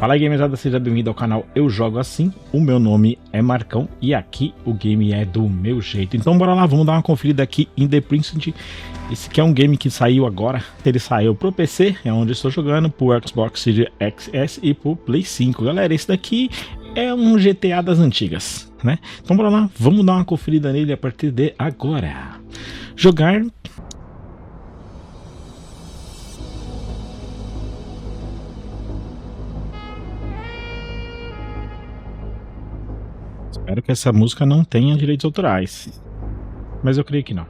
Fala aí, gamerzada, seja bem-vindo ao canal Eu Jogo Assim. O meu nome é Marcão e aqui o game é do meu jeito. Então bora lá, vamos dar uma conferida aqui em The Precinct. Esse aqui é um game que saiu agora. Ele saiu pro PC, é onde eu estou jogando, pro Xbox Series XS e pro Play 5. Galera, esse daqui é um GTA das antigas, né? Então bora lá, vamos dar uma conferida nele a partir de agora. Jogar... Espero que essa música não tenha direitos autorais, mas eu creio que não.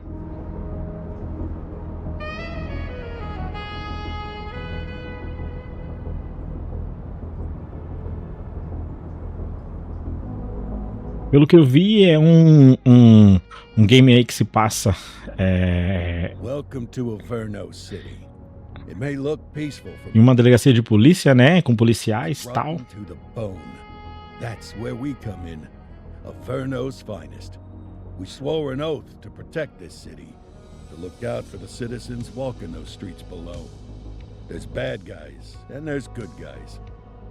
Pelo que eu vi, é um game aí que se passa em uma delegacia de polícia, né, com policiais e tal. That's where we come in, Averno's finest. We swore an oath to protect this city, to look out for the citizens walking those streets below. There's bad guys, and there's good guys.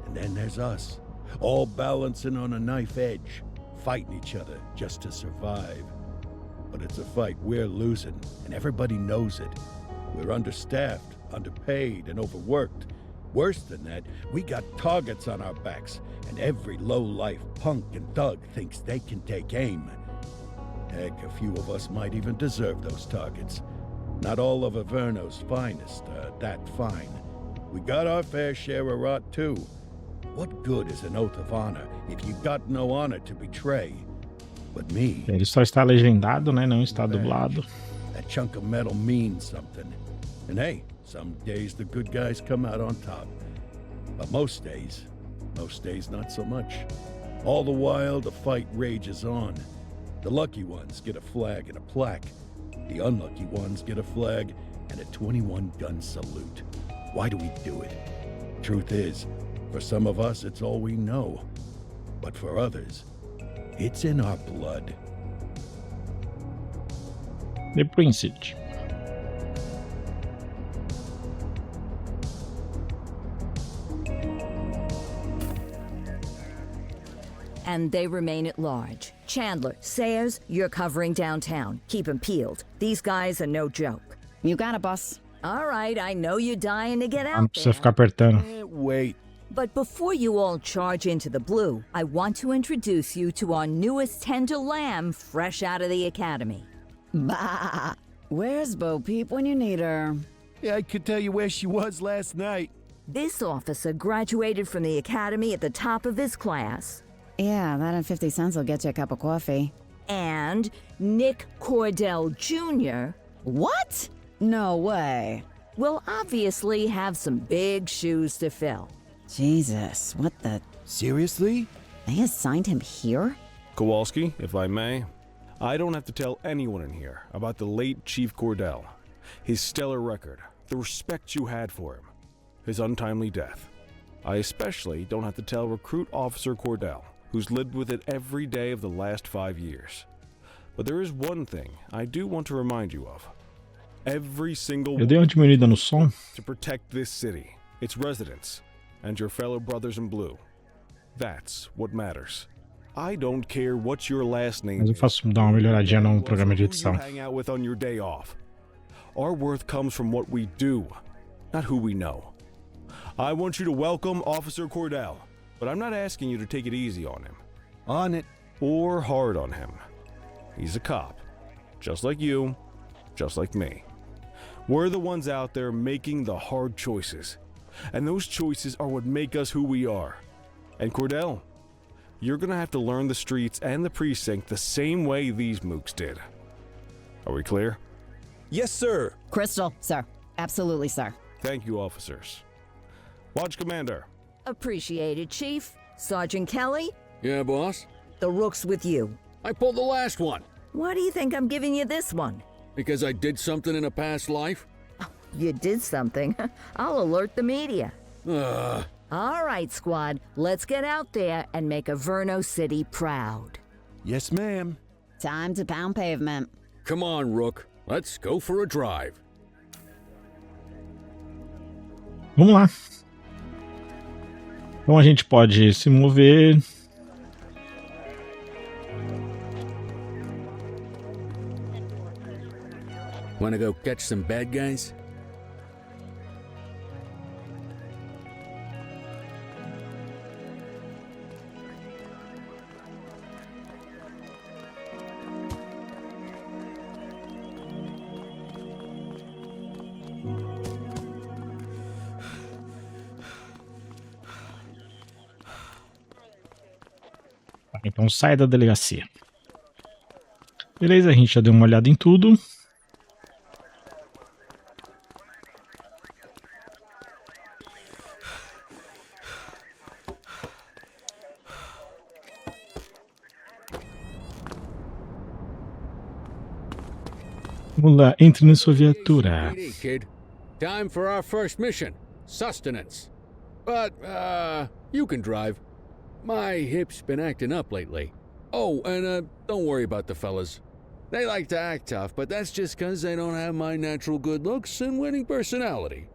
And then there's us, all balancing on a knife edge, fighting each other just to survive. But it's a fight we're losing, and everybody knows it. We're understaffed, underpaid, and overworked. Worse than that, we got targets on our backs, and every low-life punk and thug thinks they can take aim. Heck, a few of us might even deserve those targets. Not all of Averno's finest are that fine. We got our fair share of rot, too. What good is an oath of honor if you got no honor to betray? But me... Ele só está legendado, né? Não está dublado. That chunk of metal means something. And hey, some days the good guys come out on top. But most days not so much. All the while the fight rages on. The lucky ones get a flag and a plaque. The unlucky ones get a flag and a 21-gun salute. Why do we do it? Truth is, for some of us it's all we know. But for others, it's in our blood. The Precinct. And they remain at large. Chandler, Sayers, you're covering downtown. Keep 'em peeled. These guys are no joke. You got it, boss. All right, I know you're dying to get Não out precisa there. ficar apertando. Wait. But before you all charge into the blue, I want to introduce you to our newest tender lamb fresh out of the academy. Bah! Where's Bo Peep when you need her? Yeah, I could tell you where she was last night. This officer graduated from the academy at the top of his class. Yeah, that and 50 cents will get you a cup of coffee. And Nick Cordell Jr. What? No way. will obviously have some big shoes to fill. Jesus, what the... Seriously? They assigned him here? Kowalski, if I may, I don't have to tell anyone in here about the late Chief Cordell, his stellar record, the respect you had for him, his untimely death. I especially don't have to tell Recruit Officer Cordell, who's lived with it every day of the last 5 years. But there is one thing I do want to remind you of. Every single Eu dei uma diminuída no som. to protect this city, its residents, and your fellow brothers in blue. That's what matters. I don't care what your last name Mas eu faço dar uma melhoradinha no programa de who edição. you hang out with on your day off. Our worth comes from what we do, not who we know. I want you to welcome Officer Cordell, but I'm not asking you to take it easy on him. On it. Or hard on him. He's a cop, just like you, just like me. We're the ones out there making the hard choices, and those choices are what make us who we are. And Cordell, you're gonna have to learn the streets and the precinct the same way these mooks did. Are we clear? Yes, sir. Crystal, sir. Absolutely, sir. Thank you, officers. Watch Commander. Appreciated, Chief. Sergeant Kelly, Yeah, boss? the rook's with you. I pulled the last one. Why do you think I'm giving you this one? Because I did something in a past life? You did something. I'll alert the media. All right, squad. Let's get out there and make Averno City proud. Yes, ma'am. Time to pound pavement. Come on, Rook. Let's go for a drive. Vamos lá. Então a gente pode se mover. Wanna go catch some bad guys? Então sai da delegacia. Beleza, a gente já deu uma olhada em tudo. Vamos lá, entre na sua viatura. Hey, kid. Time for our first mission. Sustenance. But, you can drive. My hip's been acting up lately. Oh, and, don't worry about the fellas. They like to act tough, but that's just 'cause they don't have my natural good looks and winning personality.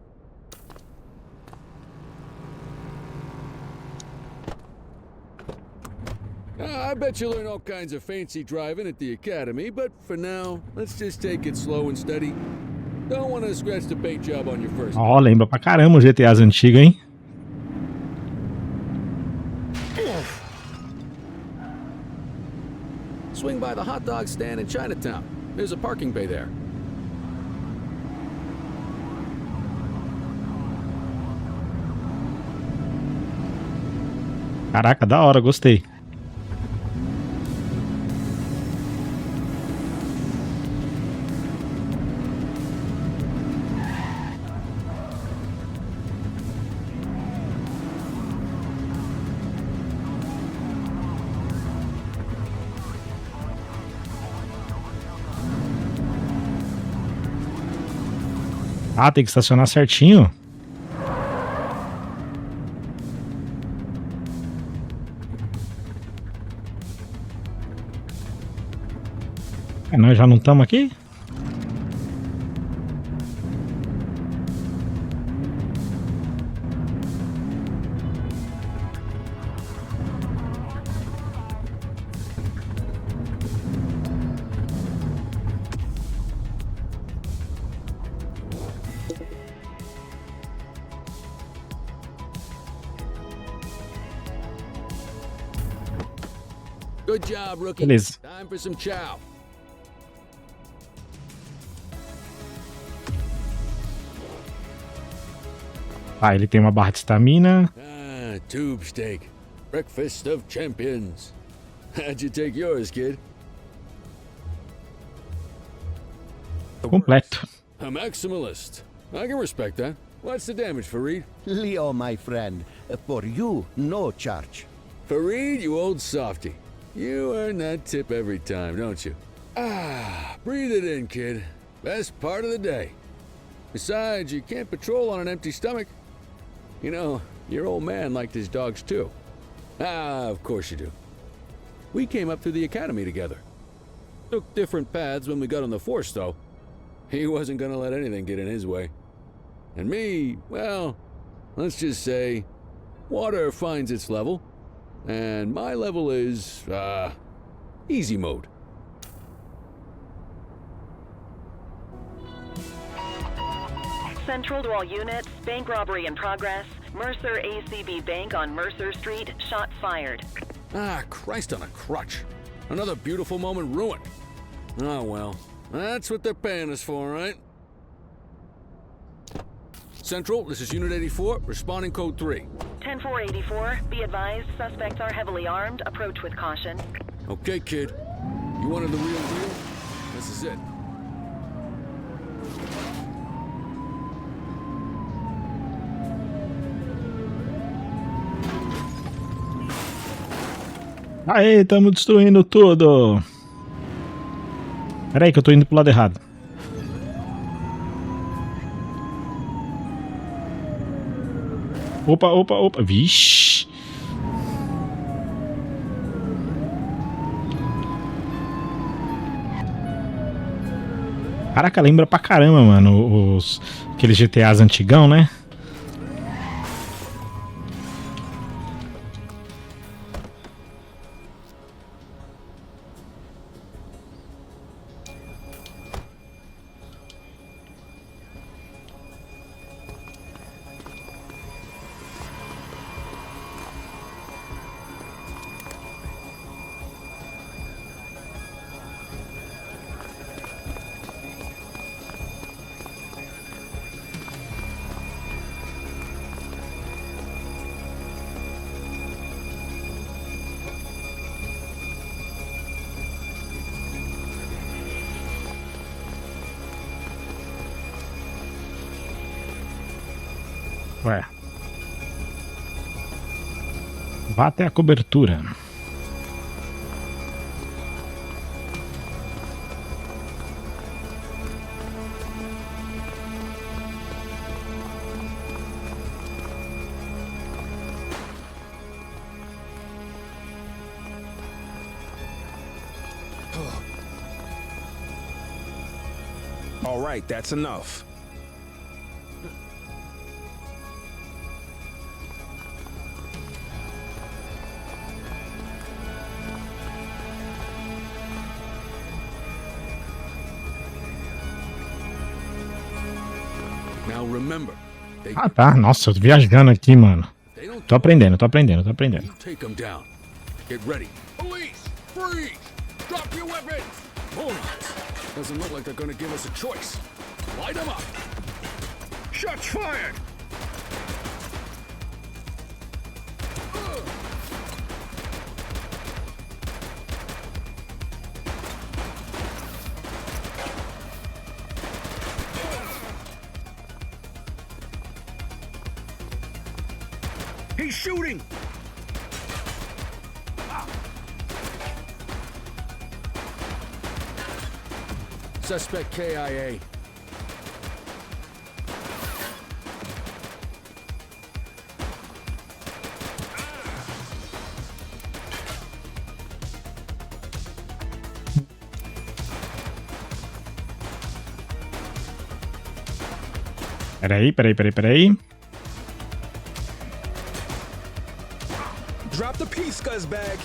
I bet you learn all kinds of fancy driving at the academy, but for now, let's just take it slow and steady. Don't want to scratch the paint job on your first. Ó, lembra pra caramba o GTAs antigo, hein? Swing by the hot dog stand in Chinatown. There's a parking bay there. Caraca, da hora, gostei. Ah, tem que estacionar certinho. Nós já não estamos aqui? Good job, rookie. Beleza. Time for some chow. Ah, ele tem uma barra de estamina. Ah, tube steak. Breakfast of champions. How'd you take yours, kid? Completo. A maximalist. I can respect that. What's the damage, Fareed? Leo, my friend, for you, no charge. Fareed, you old softy. You earn that tip every time, don't you? Ah, breathe it in, kid. Best part of the day. Besides, you can't patrol on an empty stomach. You know, your old man liked his dogs too. Ah, of course you do. We came up through the academy together. Took different paths when we got on the force, though. He wasn't gonna let anything get in his way. And me, well, let's just say, water finds its level. And my level is, easy mode. Central to all units, bank robbery in progress. Mercer ACB Bank on Mercer Street, shots fired. Ah, Christ on a crutch. Another beautiful moment ruined. Oh well, that's what they're paying us for, right? Central, this is Unit 84, responding code 3. 10-484, be advised, suspects are heavily armed, approach with caution. Okay, kid. You wanted the real deal? This is it. Aê, estamos destruindo tudo. Pera aí que eu tô indo pro lado errado. Opa, opa, opa. Vixe. Caraca, lembra pra caramba, mano, aqueles GTAs antigão, né? Ué. Vá até a cobertura. All right, that's enough. Now remember, they Ah, tá. Nossa, eu tô viajando aqui, mano. Tô aprendendo. you take them down. Get ready. Police! Freeze! Drop your weapons! Hold on. Doesn't look like they're gonna give us a choice. Light them up! Shots fired! He's shooting! Suspect KIA. Peraí. Drop the piece, scuzzbag.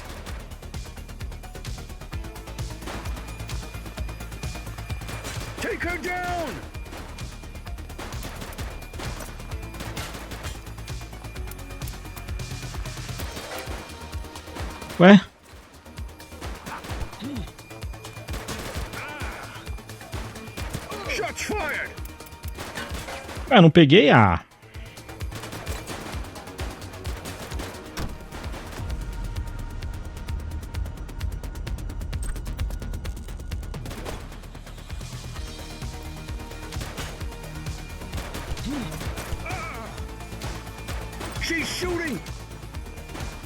Take her down! Ué? Shots fired! Ué, eu não peguei a... She's shooting!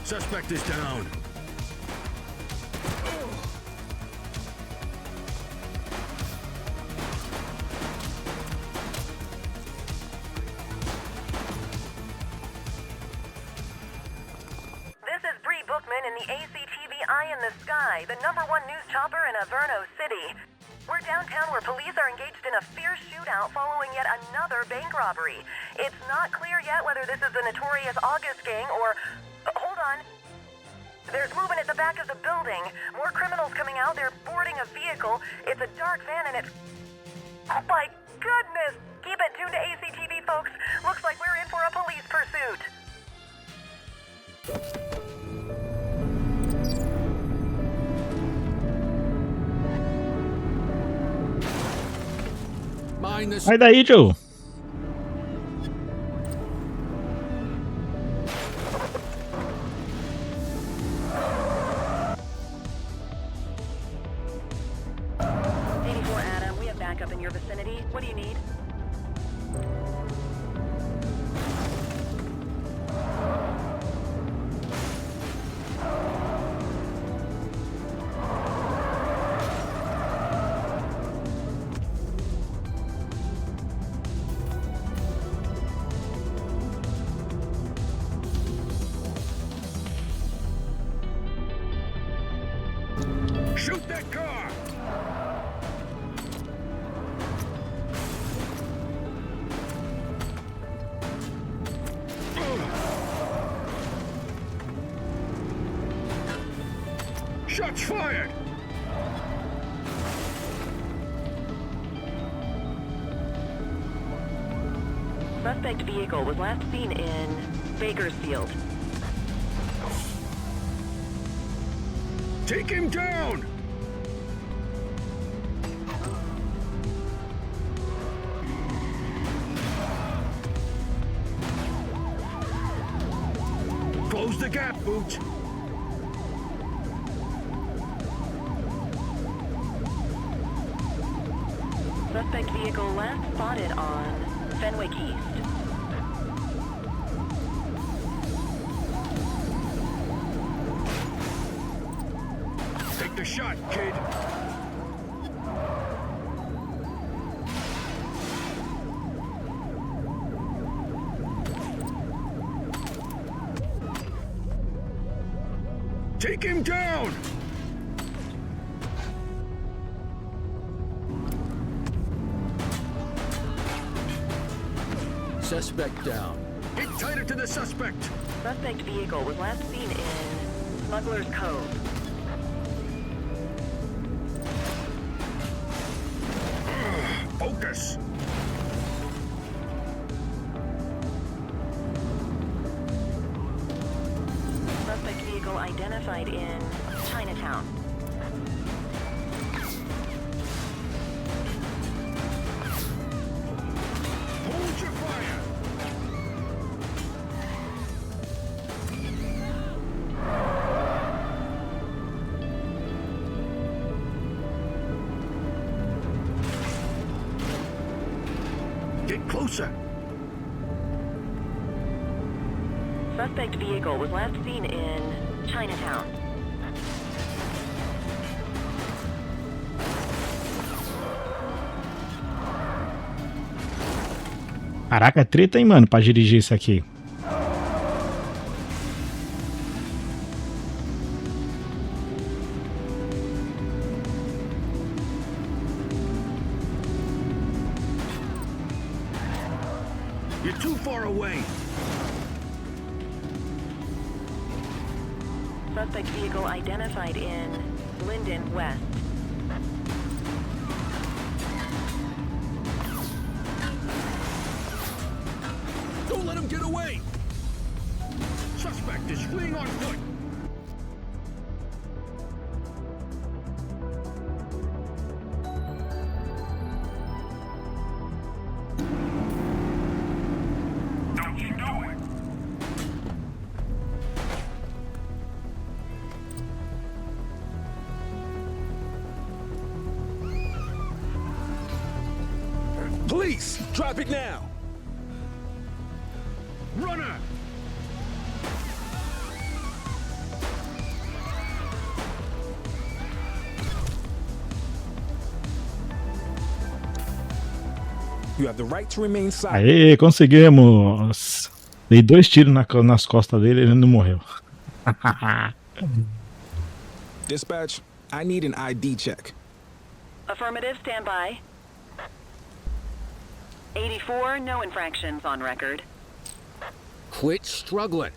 Suspect is down. This is Bree Bookman in the ACTV Eye in the Sky, the #1 news chopper in Averno City. We're downtown where police are engaged in a fierce shootout following yet another bank robbery. It's not clear yet whether this is the notorious August gang or... hold on. There's movement at the back of the building. More criminals coming out. They're boarding a vehicle. It's a dark van and it's... oh my goodness! Keep it tuned to ACTV, folks. Looks like we're in for a police pursuit. Mind the... Sai daí, Joe. Adam, we have backup in your vicinity. What do you need? Shoot that car! Shots fired! Suspect vehicle was last seen in Bakersfield. Take him down! Close the gap, Booch! Suspect vehicle last spotted on Fenwick East. shot, kid. Take him down! Suspect down. Get tighter to the suspect! Suspect vehicle was last seen in Smuggler's Cove. Focus! Suspect vehicle identified in Chinatown. Hold your fire! Get closer! Suspect vehicle was last seen in Chinatown. Caraca, é treta, hein, mano, pra dirigir isso aqui. You're too far away! Suspect vehicle identified in Linden West. Don't let him get away! Suspect is fleeing on foot! Don't you do it! Police, drop it now. Runner! You have the right to remain silent. Aê, conseguimos! Dei 2 tiros nas costas dele e ele não morreu. Dispatch, I need an ID check. Affirmative, stand by. 84, no infractions on record. Quit struggling.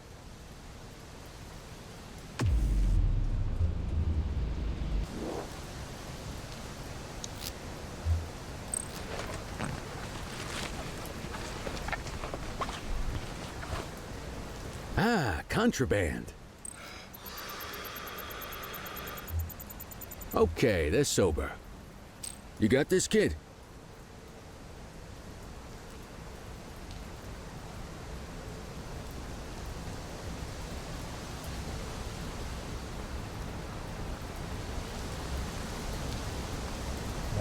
Ah, contraband. Okay, they're sober. You got this, kid?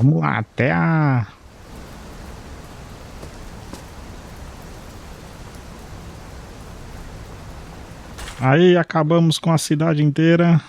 Vamos lá, até a... Aí, acabamos com a cidade inteira.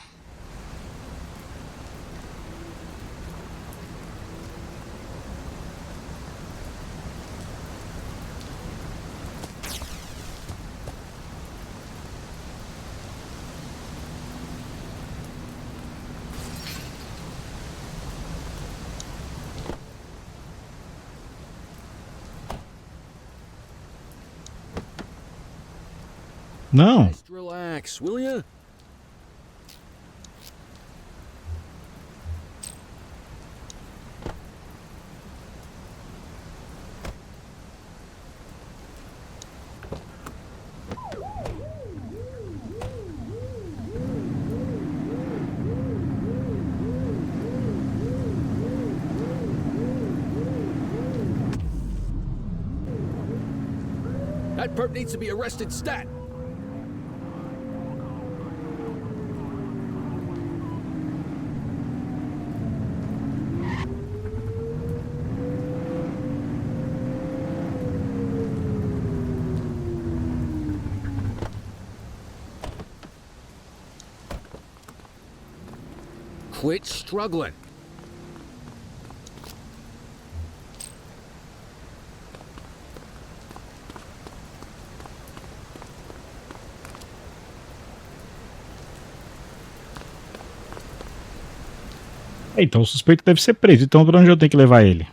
Não. Just relax, will ya? That perp needs to be arrested stat. Quit struggling. Então o suspeito deve ser preso. Então pra onde eu tenho que levar ele?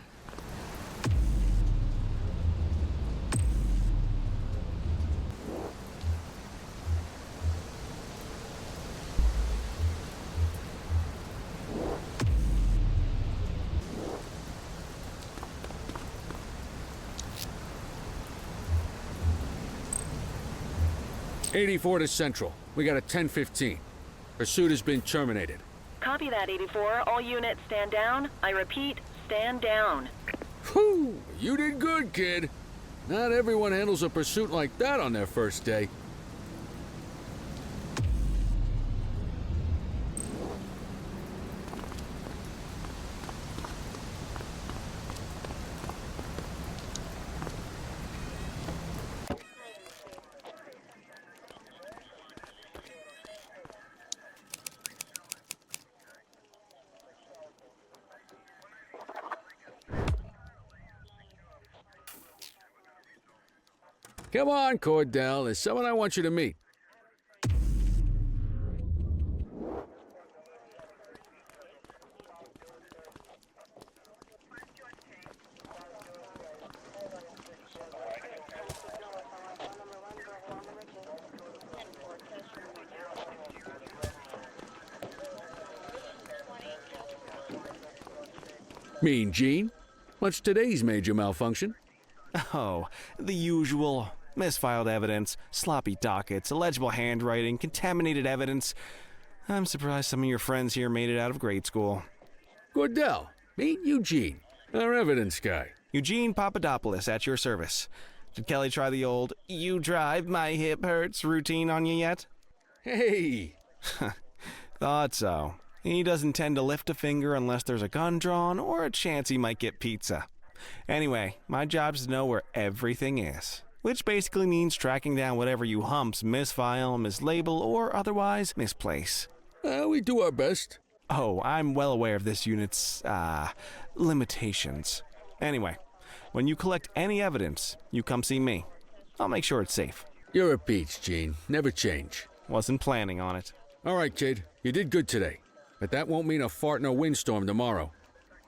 '84 to Central. We got a 10:15. Pursuit has been terminated. Copy that, 84. All units stand down. I repeat, stand down. Whew, you did good, kid. Not everyone handles a pursuit like that on their first day. Come on, Cordell. There's someone I want you to meet. Mean Gene? What's today's major malfunction? Oh, the usual. Misfiled evidence, sloppy dockets, illegible handwriting, contaminated evidence. I'm surprised some of your friends here made it out of grade school. Cordell, meet Eugene, our evidence guy. Eugene Papadopoulos at your service. Did Kelly try the old, "you drive, my hip hurts" routine on you yet? Hey! Thought so. He doesn't tend to lift a finger unless there's a gun drawn or a chance he might get pizza. Anyway, my job's to know where everything is, which basically means tracking down whatever you humps misfile, mislabel, or otherwise misplace. We do our best. Oh, I'm well aware of this unit's, limitations. Anyway, when you collect any evidence, you come see me. I'll make sure it's safe. You're a peach, Gene. Never change. Wasn't planning on it. All right, kid. You did good today. But that won't mean a fart in a windstorm tomorrow.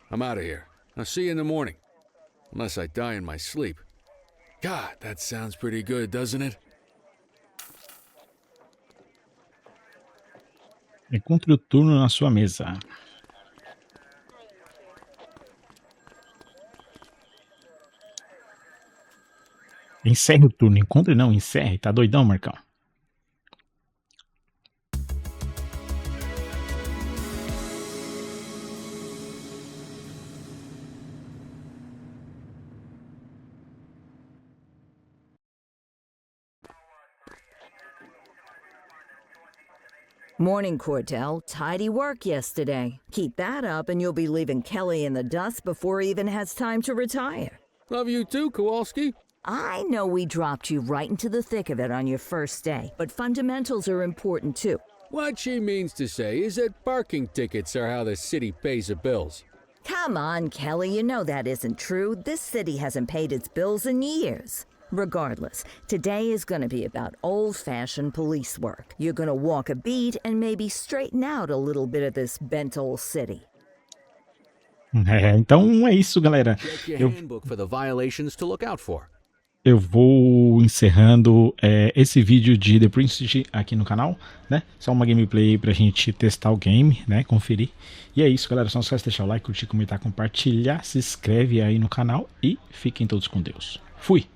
I'm out of here. I'll see you in the morning. Unless I die in my sleep. God, that sounds pretty good, doesn't it? Encontre o turno na sua mesa. Encerre o turno. Encontre não, encerre. Tá doidão, Marcão? Morning, Cordell. Tidy work yesterday. Keep that up and you'll be leaving Kelly in the dust before he even has time to retire. Love you too, Kowalski. I know we dropped you right into the thick of it on your first day, but fundamentals are important too. What she means to say is that parking tickets are how the city pays the bills. Come on, Kelly, you know that isn't true. This city hasn't paid its bills in years. Regardless, today is going to be about old-fashioned police work. You're going to walk a beat and maybe straighten out a little bit of this bent old city. Então é isso, galera. Eu vou encerrando esse vídeo de The Precinct aqui no canal, né? Só uma gameplay pra gente testar o game, né? Conferir. E é isso, galera. Só não esquece de deixar o like, curtir, comentar, compartilhar. Se inscreve aí no canal e fiquem todos com Deus. Fui!